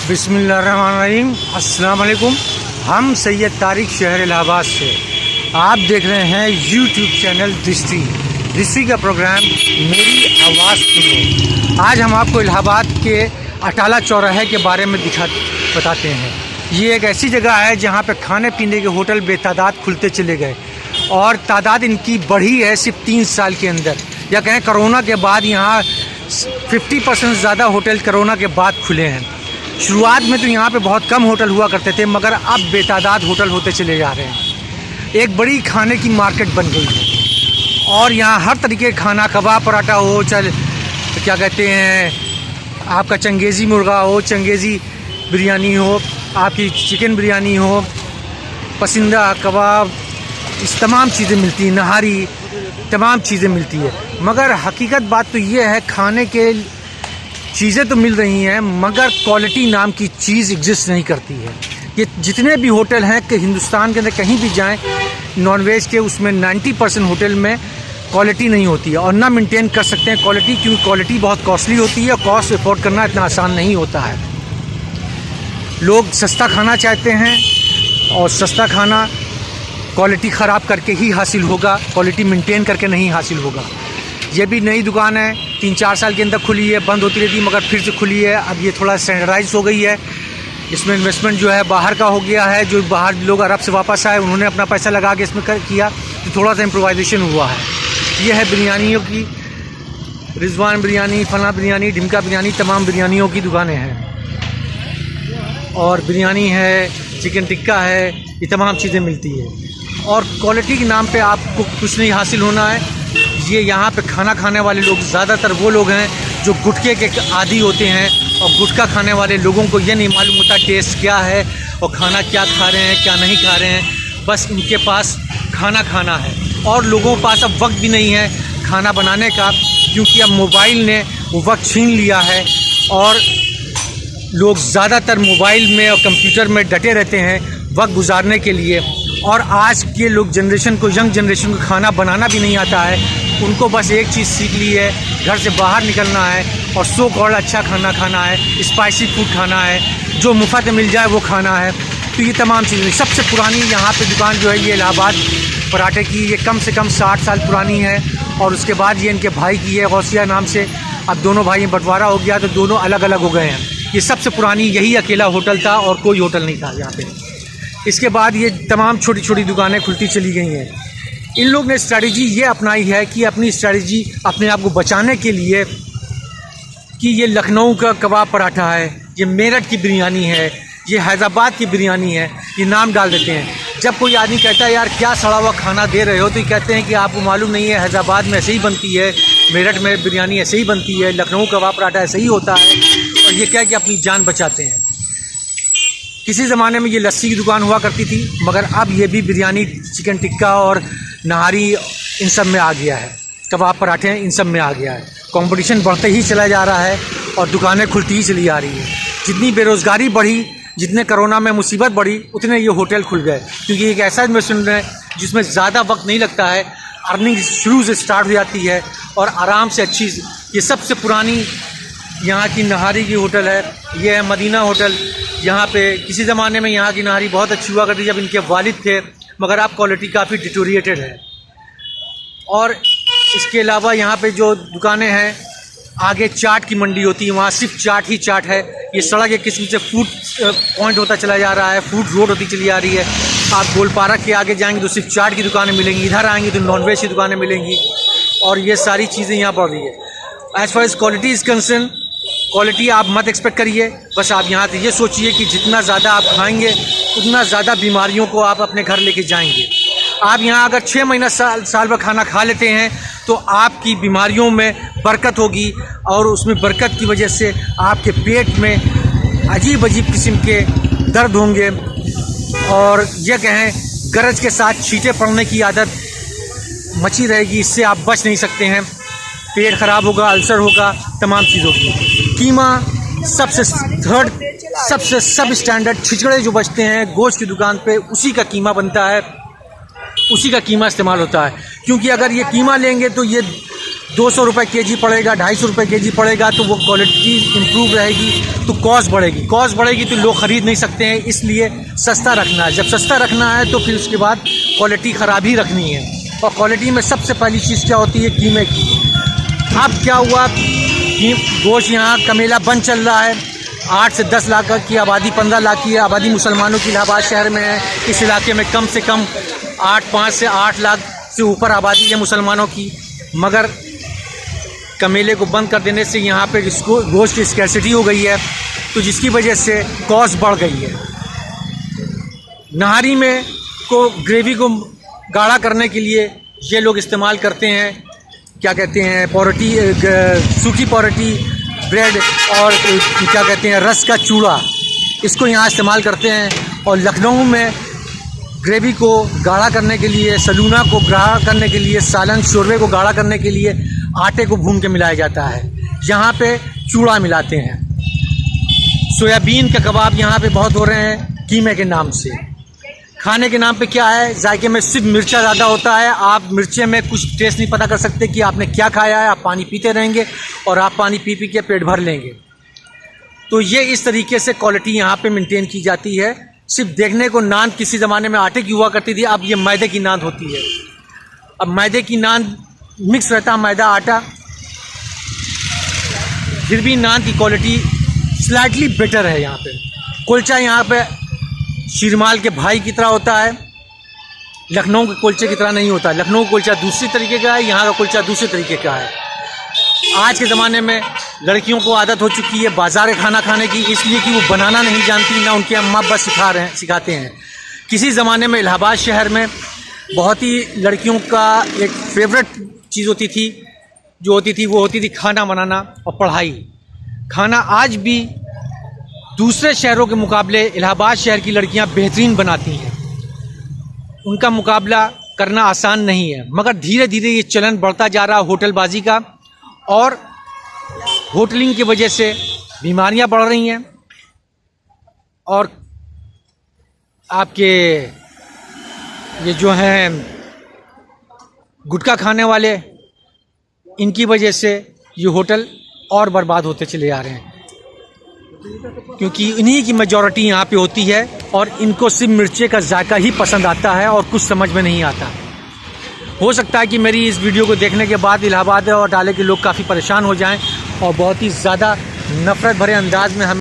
बिस्मिल्लाहिर्रहमानिर्रहीम। अस्सलाम वालेकुम। हम सैयद तारिक शहर इलाहाबाद से आप देख रहे हैं यूट्यूब चैनल दृष्टि का प्रोग्राम मेरी आवाज़ सुनो। आज हम आपको इलाहाबाद के अटाला चौराहे के बारे में बताते हैं। ये एक ऐसी जगह है जहाँ पे खाने पीने के होटल बेतादाद खुलते चले गए और तादाद इनकी बढ़ी है सिर्फ 3 साल के अंदर, या कहें कोरोना के बाद यहाँ 50% ज़्यादा होटल कोरोना के बाद खुले हैं। शुरुआत में तो यहाँ पे बहुत कम होटल हुआ करते थे, मगर अब बेतादाद होटल होते चले जा रहे हैं। एक बड़ी खाने की मार्केट बन गई है और यहाँ हर तरीके का खाना, कबाब पराठा हो, क्या कहते हैं आपका चंगेज़ी मुर्गा हो, चंगेज़ी बिरयानी हो, आपकी चिकन बिरयानी हो, पसंदा कबाब, इस तमाम चीज़ें मिलती हैं, नहारी, तमाम चीज़ें मिलती है। मगर हकीकत बात तो ये है, खाने के चीज़ें तो मिल रही हैं मगर क्वालिटी नाम की चीज़ एग्जिस्ट नहीं करती है। ये जितने भी होटल हैं कि हिंदुस्तान के अंदर कहीं भी जाएं नॉनवेज के, उसमें 90% होटल में क्वालिटी नहीं होती है और ना मेंटेन कर सकते हैं क्वालिटी, क्योंकि क्वालिटी बहुत कॉस्टली होती है और कॉस्ट अफोर्ड करना इतना आसान नहीं होता है। लोग सस्ता खाना चाहते हैं और सस्ता खाना क्वालिटी ख़राब करके ही हासिल होगा, क्वालिटी मेंटेन करके नहीं हासिल होगा। ये भी नई दुकान है, 3-4 साल के अंदर खुली है, बंद होती रहती मगर फिर से खुली है। अब ये थोड़ा स्टैंडर्डाइज हो गई है। इसमें इन्वेस्टमेंट जो है बाहर का हो गया है, जो बाहर लोग अरब से वापस आए उन्होंने अपना पैसा लगा के इसमें किया, तो थोड़ा सा इम्प्रोवाइजेशन हुआ है। ये है बिरयानियों की, रिजवान बिरयानी, फला बिरयानी, ढिमका बिरयानी, तमाम बिरयानियों की दुकानें हैं और बिरयानी है, चिकन टिक्का है, ये तमाम चीज़ें मिलती है। और क्वालिटी के नाम पे आपको कुछ नहीं हासिल होना है। ये यहाँ पे खाना खाने वाले लोग ज़्यादातर वो लोग हैं जो गुटखे के आदी होते हैं और गुटखा खाने वाले लोगों को ये नहीं मालूम होता टेस्ट क्या है और खाना क्या खा रहे हैं क्या नहीं खा रहे हैं। बस इनके पास खाना खाना है और लोगों के पास अब वक्त भी नहीं है खाना बनाने का, क्योंकि अब मोबाइल ने वो वक्त छीन लिया है और लोग ज़्यादातर मोबाइल में और कंप्यूटर में डटे रहते हैं वक्त गुजारने के लिए। और आज के लोग जनरेशन को, यंग जनरेशन को खाना बनाना भी नहीं आता है। उनको बस एक चीज़ सीख ली है, घर से बाहर निकलना है और सो कॉल्ड अच्छा खाना खाना है, स्पाइसी फूड खाना है, जो मुफ्त में मिल जाए वो खाना है। तो ये तमाम चीज़ें, सबसे पुरानी यहाँ पे दुकान जो है ये इलाहाबाद पराठे की, ये कम से कम 60 साल पुरानी है और उसके बाद ये इनके भाई की है गौसिया नाम से। अब दोनों भाई बंटवारा हो गया तो दोनों अलग अलग हो गए हैं। ये सबसे पुरानी यही अकेला होटल था और कोई होटल नहीं था यहाँ पे। इसके बाद ये तमाम छोटी छोटी दुकानें खुलती चली गई हैं। इन लोग ने स्ट्रैटेजी ये अपनाई है कि अपनी स्ट्रैटेजी अपने आप को बचाने के लिए कि ये लखनऊ का कबाब पराठा है, ये मेरठ की बिरयानी है, ये हैदराबाद की बिरयानी है, ये नाम डाल देते हैं। जब कोई आदमी कहता है यार क्या सड़ा हुआ खाना दे रहे हो, तो ये कहते हैं कि आपको मालूम नहीं है हैदराबाद में ऐसे ही बनती है, मेरठ में बिरयानी ऐसे ही बनती है, लखनऊ कबाब पराठा ऐसे ही होता है। और ये क्या कि अपनी जान बचाते हैं। किसी ज़माने में ये लस्सी की दुकान हुआ करती थी, मगर अब ये भी बिरयानी, चिकन टिक्का और नहारी इन सब में आ गया है, कबाब पराठे इन सब में आ गया है। कंपटीशन बढ़ते ही चला जा रहा है और दुकानें खुलती ही चली आ रही है। जितनी बेरोज़गारी बढ़ी, जितने कोरोना में मुसीबत बढ़ी, उतने ये होटल खुल गए, क्योंकि एक ऐसा इन्वेस्टमेंट है जिसमें ज़्यादा वक्त नहीं लगता है, अर्निंग शुरू से स्टार्ट हो जाती है और आराम से अच्छी। ये सबसे पुरानी यहाँ की नहारी की होटल है, ये है मदीना होटल। यहाँ पे किसी ज़माने में यहाँ की नहारी बहुत अच्छी हुआ करती जब इनके वालिद थे, मगर अब क्वालिटी काफ़ी डिटोरिएटेड है। और इसके अलावा यहाँ पे जो दुकानें हैं, आगे चाट की मंडी होती है, वहाँ सिर्फ चाट ही चाट है। ये सड़क एक किस्म से फूड पॉइंट होता चला जा रहा है, फूड रोड होती चली आ रही है। आप गोलपारा के आगे जाएंगे तो सिर्फ चाट की दुकानें मिलेंगी, इधर आएंगे तो नॉनवेज की दुकानें मिलेंगी और ये सारी चीज़ें यहाँ बढ़ रही है। As far as quality is concerned, quality आप मत एक्सपेक्ट करिए। बस आप यहाँ से ये सोचिए कि जितना ज़्यादा आप खाएंगे उतना ज़्यादा बीमारियों को आप अपने घर लेके जाएंगे। आप यहाँ अगर 6 महीना साल भर खाना खा लेते हैं तो आपकी बीमारियों में बरकत होगी और उसमें बरकत की वजह से आपके पेट में अजीब अजीब किस्म के दर्द होंगे और यह कहें गरज के साथ छींटे पड़ने की आदत मची रहेगी। इससे आप बच नहीं सकते हैं, पेट ख़राब होगा, अल्सर होगा, तमाम चीज़ होगी। कीमा सबसे सब स्टैंडर्ड छिछड़े जो बचते हैं गोश्त की दुकान पे, उसी का कीमा बनता है, उसी का कीमा इस्तेमाल होता है। क्योंकि अगर ये कीमा लेंगे तो ये 200 रुपये के जी पड़ेगा, 250 रुपये के जी पड़ेगा, तो वो क्वालिटी इम्प्रूव रहेगी तो कॉस्ट बढ़ेगी तो लोग ख़रीद नहीं सकते हैं। इसलिए सस्ता रखना है। जब सस्ता रखना है तो फिर उसके बाद क्वालिटी ख़राब ही रखनी है। और क्वालिटी में सबसे पहली चीज़ क्या होती है? कीमे की। अब क्या हुआ कि गोश्त यहाँ कमेला बंद चल रहा है। 8 से 10 लाख की आबादी, 15 लाख की आबादी मुसलमानों की इलाहाबाद शहर में है। इस इलाके में कम से कम 5 से 8 लाख से ऊपर आबादी है मुसलमानों की। मगर कमेले को बंद कर देने से यहाँ पे इसको गोश्त की स्कैर्सिटी हो गई है, तो जिसकी वजह से कॉस्ट बढ़ गई है। नहारी में को ग्रेवी को गाढ़ा करने के लिए ये लोग इस्तेमाल करते हैं, क्या कहते हैं, पौरोटी, सूखी पौरोटी ब्रेड, और क्या कहते हैं, रस का चूड़ा, इसको यहाँ इस्तेमाल करते हैं। और लखनऊ में ग्रेवी को गाढ़ा करने के लिए, सलूना को गाढ़ा करने के लिए, सालन शोरबे को गाढ़ा करने के लिए आटे को भून के मिलाया जाता है। यहाँ पे चूड़ा मिलाते हैं। सोयाबीन का कबाब यहाँ पे बहुत हो रहे हैं कीमे के नाम से। खाने के नाम पे क्या है? जायके में सिर्फ मिर्चा ज़्यादा होता है। आप मिर्चे में कुछ टेस्ट नहीं पता कर सकते कि आपने क्या खाया है। आप पानी पीते रहेंगे और आप पानी पी पी के पेट भर लेंगे। तो ये इस तरीके से क्वालिटी यहाँ पे मेंटेन की जाती है। सिर्फ देखने को नान किसी ज़माने में आटे की हुआ करती थी, अब ये मैदे की नान होती है। अब मैदे की नान मिक्स रहता है, मैदा आटा, फिर भी नान की क्वालिटी स्लाइटली बेटर है। यहाँ पे कुलचा यहाँ पे शीरमाल के भाई की तरह होता है, लखनऊ के कुलचे की तरह नहीं होता। लखनऊ का कुलचा दूसरी तरीके का है, यहाँ का कुलचा दूसरे तरीके का है। आज के ज़माने में लड़कियों को आदत हो चुकी है बाज़ार का खाना खाने की, इसलिए कि वो बनाना नहीं जानती, ना उनके अम्मा अब्बा सिखाते हैं। किसी ज़माने में इलाहाबाद शहर में बहुत ही लड़कियों का एक फेवरेट चीज़ होती थी, वो होती थी खाना बनाना और पढ़ाई। खाना आज भी दूसरे शहरों के मुकाबले इलाहाबाद शहर की लड़कियां बेहतरीन बनाती हैं। उनका मुकाबला करना आसान नहीं है, मगर धीरे धीरे ये चलन बढ़ता जा रहा है होटलबाजी का, और होटलिंग की वजह से बीमारियां बढ़ रही हैं। और आपके ये जो हैं गुटखा खाने वाले, इनकी वजह से ये होटल और बर्बाद होते चले जा रहे हैं, क्योंकि इन्हीं की मेजॉरिटी यहाँ पे होती है और इनको सिर्फ मिर्चे का जायका ही पसंद आता है और कुछ समझ में नहीं आता। हो सकता है कि मेरी इस वीडियो को देखने के बाद इलाहाबाद और डाले के लोग काफ़ी परेशान हो जाएं और बहुत ही ज़्यादा नफ़रत भरे अंदाज में हमें